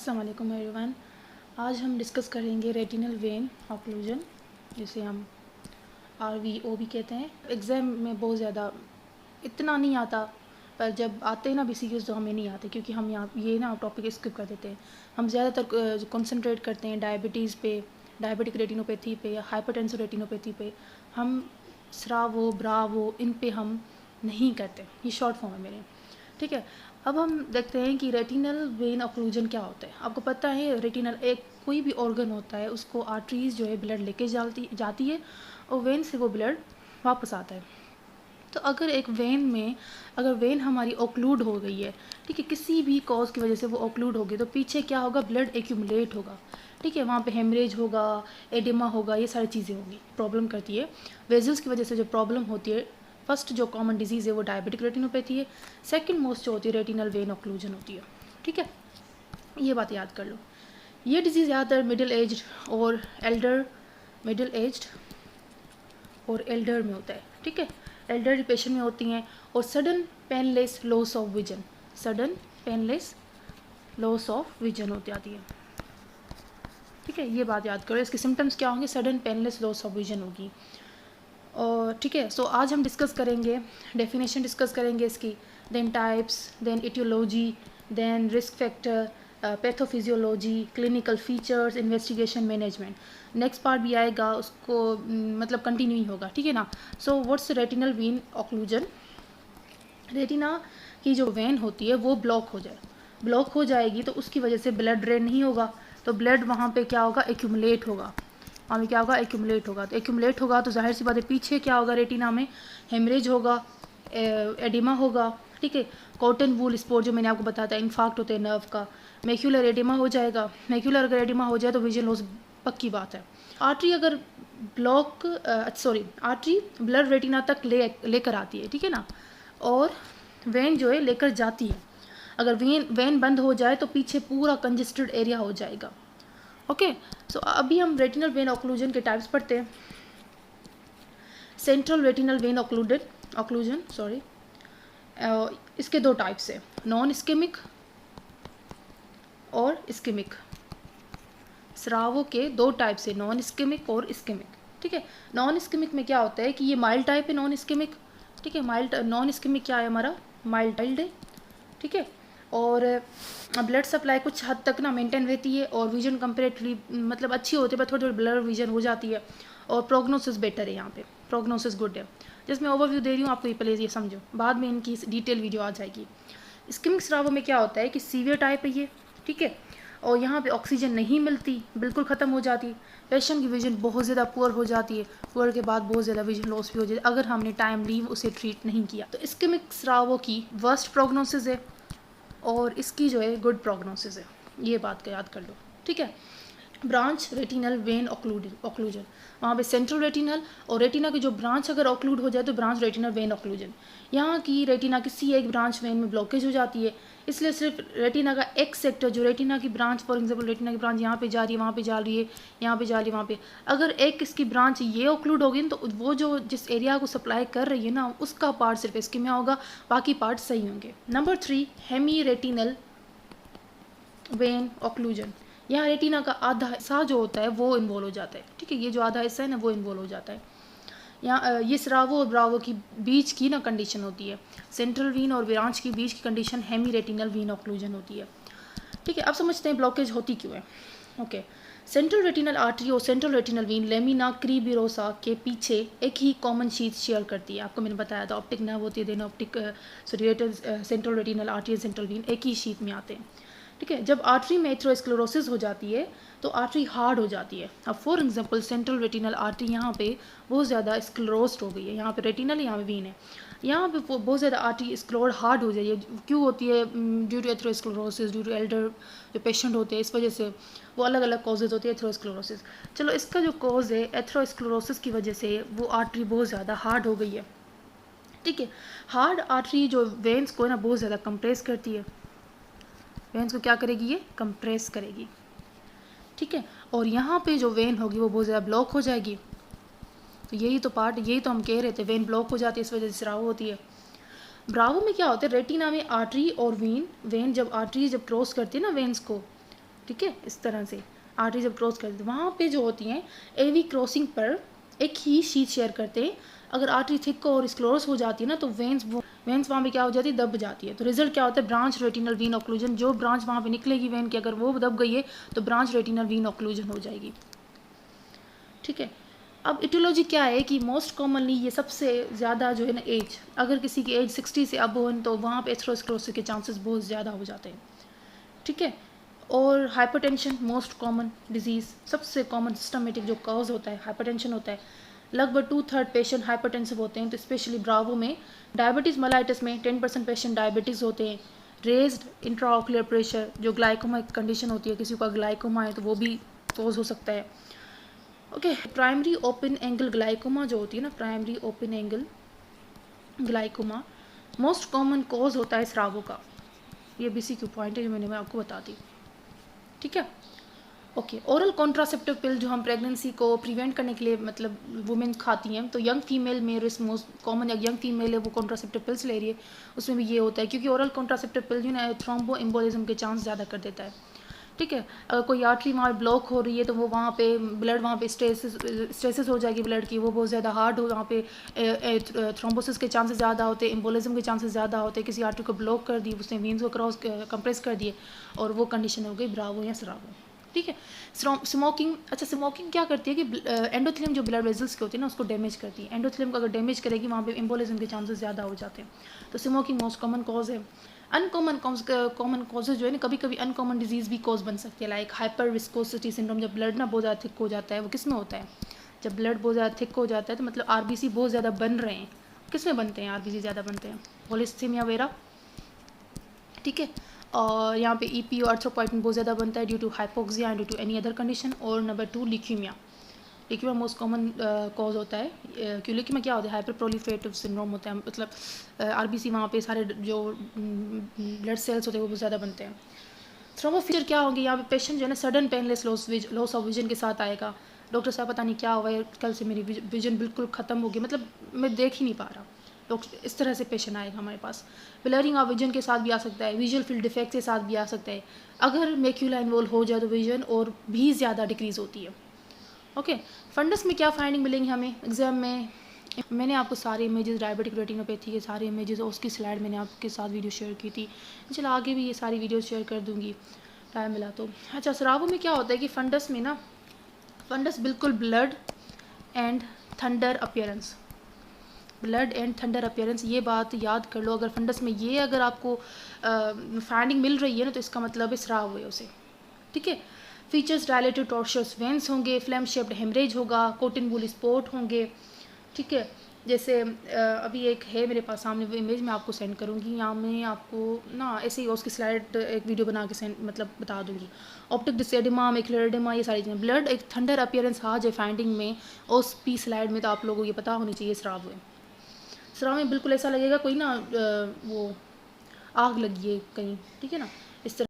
अस्सलाम वालेकुम एवरीवन। आज हम डिस्कस करेंगे रेटिनल वेन ऑक्लूजन, जिसे हम RVO भी कहते हैं। एग्ज़ाम में बहुत ज़्यादा इतना नहीं आता, पर जब आते हैं ना BCQs तो हमें नहीं आते, क्योंकि हम यहाँ ये ना टॉपिक स्किप कर देते हैं। हम ज़्यादातर कंसंट्रेट करते हैं डायबिटीज़ पे, डायबिटिक रेटिनोपैथी पे या हाइपरटेंसिव रेटिनोपैथी पे। हम स्रावो ब्रावो इन पे हम नहीं करते। ये शॉर्ट फॉर्म है मेरे, ठीक है। अब हम देखते हैं कि रेटिनल वेन ऑक्लूजन क्या होता है। आपको पता है रेटिनल एक कोई भी ऑर्गन होता है, उसको आर्टरीज जो है ब्लड लेके जाती है और वेन से वो ब्लड वापस आता है। तो अगर एक वेन में अगर वेन हमारी ऑक्लूड हो गई है, ठीक है, किसी भी कॉज की वजह से वो ऑक्लूड हो गई, तो पीछे क्या होगा, ब्लड एक्यूमुलेट होगा, ठीक है। वहाँ पे हेमरेज होगा, एडिमा होगा, ये सारी चीज़ें होंगी, प्रॉब्लम करती है। वेजल्स की वजह से जो प्रॉब्लम होती है, फर्स्ट जो कॉमन डिजीज़ है वो डायबिटिक रेटिनोपैथी है। सेकंड मोस्ट जो होती है रेटिनल वेन ऑक्लूजन होती है, ठीक है। ये बात याद कर लो। ये डिजीज़ ज़्यादातर मिडिल एज्ड और एल्डर में होता है, ठीक है। एल्डर पेशेंट में होती हैं और sudden painless loss of vision हो जाती है, ठीक है। ये बात याद करो। इसके सिम्टम्स क्या होंगे, sudden painless loss of vision होगी। और ठीक है, सो आज हम डिस्कस करेंगे, डेफिनेशन डिस्कस करेंगे इसकी, then types, then aetiology, then risk factor, pathophysiology, clinical features, investigation, management. Next part भी आएगा, उसको मतलब कंटिन्यू ही होगा, ठीक है ना। So what's retinal vein occlusion. Retina की जो वेन होती है वो ब्लॉक हो जाएगी, तो उसकी वजह से ब्लड ड्रेन नहीं होगा, तो ब्लड वहाँ पे क्या होगा, एक्यूमुलेट होगा। वहाँ पे क्या होगा, एक्यूमुलेट होगा। तो एक्यूमुलेट होगा तो जाहिर सी बात है पीछे क्या होगा, रेटिना में हेमरेज होगा, एडिमा होगा, ठीक है। कॉटन वूल स्पॉट जो मैंने आपको बताया था, इन्फाक्ट होते हैं नर्व का। मैक्यूलर एडिमा हो जाएगा। मैक्यूलर अगर एडिमा हो जाए तो विजन लॉस पक्की बात है। आर्टरी अगर आर्टरी ब्लड रेटिना तक लेकर आती है, ठीक है ना, और वेन जो है लेकर जाती है। अगर वेन बंद हो जाए तो पीछे पूरा कंजेस्टेड एरिया हो जाएगा, ओके। सो अभी हम रेटिनल वेन ऑक्लूजन के टाइप्स पढ़ते हैं। सेंट्रल रेटिनल वेन ऑक्लूजन इसके दो टाइप्स है, नॉन इस्केमिक और इस्केमिक। स्रावों के दो टाइप्स है, नॉन इस्केमिक और इस्केमिक, ठीक है। नॉन इस्केमिक में क्या होता है कि ये माइल्ड टाइप है नॉन इस्केमिक, ठीक है। माइल्ड नॉन इस्केमिक क्या है हमारा, माइल्ड है, ठीक है। और ब्लड सप्लाई कुछ हद तक ना मेंटेन रहती है और विजन कंपेरेटिवली मतलब अच्छी होती है, पर थोड़ी थोड़ी ब्लर विजन हो जाती है। और प्रोग्नोसिस बेटर है, यहाँ पे प्रोग्नोसिस गुड है। जिसमें ओवरव्यू दे रही हूँ आपको, ये पहले ये समझो, बाद में इनकी डिटेल वीडियो आ जाएगी। इस्केमिक स्रावों में क्या होता है कि सीवियर टाइप है ये, ठीक है। और यहाँ पे ऑक्सीजन नहीं मिलती, बिल्कुल ख़त्म हो जाती, पेशेंट की विजन बहुत ज़्यादा पुअर हो जाती है। पुअर के बाद बहुत ज़्यादा विजन लॉस भी हो जाती है अगर हमने टाइम लीव उसे ट्रीट नहीं किया। तो इस्केमिक स्रावों की वर्स्ट प्रोग्नोसिस है और इसकी जो है गुड प्रोग्नोसिस है, ये बात का याद कर लो, ठीक है। ब्रांच रेटिनल वेन ऑक्लूजन, वहाँ पे सेंट्रल रेटिनल और रेटिना की जो ब्रांच अगर ऑक्लूड हो जाए तो ब्रांच रेटिनल वेन ऑक्लूजन। यहाँ की रेटिना किसी एक ब्रांच वेन में ब्लॉकेज हो जाती है, इसलिए सिर्फ रेटिना का एक सेक्टर जो रेटिना की ब्रांच, फॉर एग्जांपल रेटिना की ब्रांच यहाँ पे जा रही है, वहाँ पे जा रही है, यहाँ पे जा रही है, वहाँ पे अगर एक इसकी ब्रांच ये ऑक्लूड होगी तो वो जो जिस एरिया को सप्लाई कर रही है ना, उसका पार्ट सिर्फ इसके में होगा, बाकी पार्ट सही होंगे। Number 3, hemi retinal vein occlusion. यहाँ रेटिना का आधा हिस्सा जो होता है वो इन्वॉल्व हो जाता है, ठीक है। ये जो आधा हिस्सा है ना वो इन्वॉल्व हो जाता है। यहाँ ये स्रावो और ब्रावो की बीच की ना कंडीशन होती है, सेंट्रल वीन और ब्रांच की बीच की condition hemi retinal vein occlusion होती है, ठीक है। अब समझते हैं ब्लॉकेज होती क्यों है, ओके। सेंट्रल रेटिनल आर्टरी और सेंट्रल रेटिनल वीन लेमिना क्रीबिरोसा के पीछे एक ही कॉमन शीथ शेयर करती है। आपको मैंने बताया था ऑप्टिक नर्व होती है, then optic central retinal artery और सेंट्रल वीन एक ही शीथ में आते हैं, ठीक है। जब आर्टरी में एथेरोस्क्लेरोसिस हो जाती है तो आर्टरी हार्ड हो जाती है। अब for example central retinal artery यहाँ पे बहुत ज़्यादा स्क्लेरोस्ड हो गई है, यहाँ पे रेटिनल, यहाँ पे वीन है, यहाँ पे बहुत ज़्यादा आर्टरी स्क्लेरोड हार्ड हो जाती है। क्यों होती है, due to atherosclerosis, due to elder जो पेशेंट होते हैं, इस वजह से वो अलग अलग कॉजेज़ होती है एथेरोस्क्लेरोसिस। चलो इसका जो कॉज है एथेरोस्क्लेरोसिस की वजह से वो आर्टरी बहुत ज़्यादा हार्ड हो गई है, ठीक है। हार्ड आर्टरी जो वेन्स को है ना बहुत ज़्यादा कंप्रेस करती है, वेन्स को क्या करेगी, ये कंप्रेस करेगी, ठीक है। और यहाँ पे जो वेन होगी वो बहुत ज़्यादा ब्लॉक हो जाएगी। तो यही तो हम कह रहे थे, वेन ब्लॉक हो जाती है, इस वजह से स्राव होती है। ब्रावो में क्या होता है, रेटिना में आर्टरी और वेन जब क्रॉस करती है ना वेन्स को, ठीक है, इस तरह से आर्टरी जब क्रॉस करते हैं वहाँ पे जो होती हैं एवी क्रॉसिंग पर एक ही शीट शेयर करते हैं। अगर आर्टरी थिक और स्क्लेरोस हो जाती है ना तो वेंस वहाँ पे क्या हो जाती है, दब जाती है। तो रिजल्ट क्या होता है, ब्रांच रेटिनल वीन ऑक्लूजन। जो ब्रांच वहाँ पे निकलेगी वेन की अगर वो दब गई है तो ब्रांच रेटिनल वीन ऑक्लूजन हो जाएगी। ठीक है, अब इटियोलॉजी क्या है कि मोस्ट कॉमनली ये सबसे ज़्यादा जो है ना एज, अगर किसी की एज 60 से अब हो तो वहाँ पे एथेरोस्क्लेरोसिस के चांसेस बहुत ज़्यादा हो जाते हैं। ठीक है, और हाइपरटेंशन मोस्ट कॉमन डिजीज़, सबसे कॉमन सिस्टमेटिक जो कॉज होता है हाइपरटेंशन होता है। लगभग 2/3 पेशेंट हाइपरटेंसिव होते हैं। तो स्पेशली ब्रावो में डायबिटीज़ मेलाइटिस में 10% पेशेंट डायबिटीज़ होते हैं। रेज्ड इंट्राऑक्यूलर प्रेशर जो ग्लाइकोमा कंडीशन होती है, किसी का ग्लाइकोमा है तो वो भी कॉज हो सकता है। Okay, primary open angle glaucoma जो होती है ना, primary open angle glaucoma most common cause होता है स्रावो का। ये BCQ पॉइंट है जो मैं आपको बता दी। ठीक है, ओके। ओरल कॉन्ट्रासेप्टिव पिल जो हम प्रेगनेंसी को प्रिवेंट करने के लिए मतलब वुमेन खाती हैं, तो यंग फीमेल में risk most common young female है वो कॉन्ट्रासेप्टिव पिल्स ले रही है, उसमें भी ये होता है क्योंकि ओरल कॉन्ट्रासेप्टिव पिल जो है थ्रोम्बो एम्बोलिज्म के चांस ज़्यादा कर देता है। ठीक है, अगर कोई आर्टरी वहाँ ब्लॉक हो रही है तो वो वहाँ पे ब्लड वहाँ पे स्ट्रेसिस हो जाएगी ब्लड की, वो बहुत ज़्यादा हार्ड हो, वहाँ पे थ्रोम्बोसिस के चांसेस ज़्यादा होते हैं, एम्बोलिज्म के चांसेस ज़्यादा होते हैं। किसी आर्टरी को ब्लॉक कर दी, उसने वेन्स को क्रॉस कंप्रेस कर दिए और वो कंडीशन हो गई ब्रावो या स्रावो। ठीक है, स्मोकिंग, अच्छा स्मोकिंग क्या करती है कि एंडोथेलियम जो ब्लड वेजल्स के होते हैं ना उसको डैमेज करती है। एंडोथेलियम को अगर डैमेज करेगी वहाँ पे एम्बोलिज्म के चांसेस ज़्यादा हो जाते हैं। तो स्मोकिंग मोस्ट कॉमन कॉज है। अनकॉमन कॉमन कॉजेज जो है ना, कभी कभी अनकॉमन डिजीज़ भी कॉज बन सकती है, लाइक हाइपर विस्कोसिटी सिंड्रोम। जब ब्लड ना बहुत ज़्यादा थिक हो जाता है, वो किस में होता है, जब ब्लड बहुत ज़्यादा थिक हो जाता है तो मतलब RBC बहुत ज़्यादा बन रहे हैं। किस में बनते हैं RBC ज़्यादा बनते हैं, पॉलीस्थीमिया वेरा। ठीक है, और यहाँ पे EP और अर्थ्रोपोइटिन बहुत ज़्यादा बनता है due to hypoxia and due to any other condition. और number 2 leukaemia. Leukaemia most common cause होता है कि ल्यूकीमिया क्या होता है, हाइपर प्रोलिफरेटिव सिंड्रोम होता है, मतलब RBC वहाँ पे सारे जो ब्लड सेल्स होते हैं वो बहुत ज़्यादा बनते हैं। थ्रोम्बो फीचर क्या होंगे, यहाँ पे पेशेंट जो है ना sudden painless loss of vision के साथ आएगा। डॉक्टर साहब पता नहीं क्या हुआ है, कल से मेरी विजन बिल्कुल ख़त्म हो गई, मतलब मैं देख ही नहीं पा रहा। डॉक्टर इस तरह से पेशेंट आएगा हमारे पास। ब्लरिंग ऑफ विजन के साथ भी आ सकता है, विजुअल फील्ड डिफेक्ट के साथ भी आ सकता है। अगर मैक्यूला इन्वॉल्व हो जाए तो विजन और भी ज़्यादा डिक्रीज़ होती है। ओके, फंडस में क्या फाइंडिंग मिलेंगे हमें एग्जाम में, मैंने आपको सारे इमेजेस डायबिटिक रेटिनोपैथी के सारे इमेजेस और उसकी स्लाइड मैंने आपके साथ वीडियो शेयर की थी। चलो आगे भी ये सारी वीडियो शेयर कर दूँगी टाइम मिला तो। अच्छा, स्रावो में क्या होता है कि फंडस में ना, फंडस बिल्कुल blood and thunder appearance, blood and thunder appearance, ये बात याद कर लो। अगर फंडस में ये अगर आपको फाइंडिंग मिल रही है ना तो इसका मतलब है स्राव हुए उसे। ठीक है, फीचर्स डायलेटेड टॉर्शस वेंस होंगे, फ्लैम शेप्ड हेमरेज होगा, कोटिन बुल स्पॉट होंगे। ठीक है, जैसे अभी एक है मेरे पास सामने वो इमेज मैं आपको सेंड करूँगी, यहाँ मैं आपको ना ऐसे ही उसकी स्लाइड एक वीडियो बना के सेंड मतलब बता दूँगी। ऑप्टिक डिसेडिमा, मैक्युलर ये सारी चीज़ें, ब्लड एक थंडर अपीयरेंस हाँ जो फाइंडिंग में उस पी स्लाइड में तो आप लोगों को ये पता होनी चाहिए स्राव हुए। स्राव में बिल्कुल ऐसा लगेगा कोई ना वो आग लगी है कहीं, ठीक है ना, इस तरह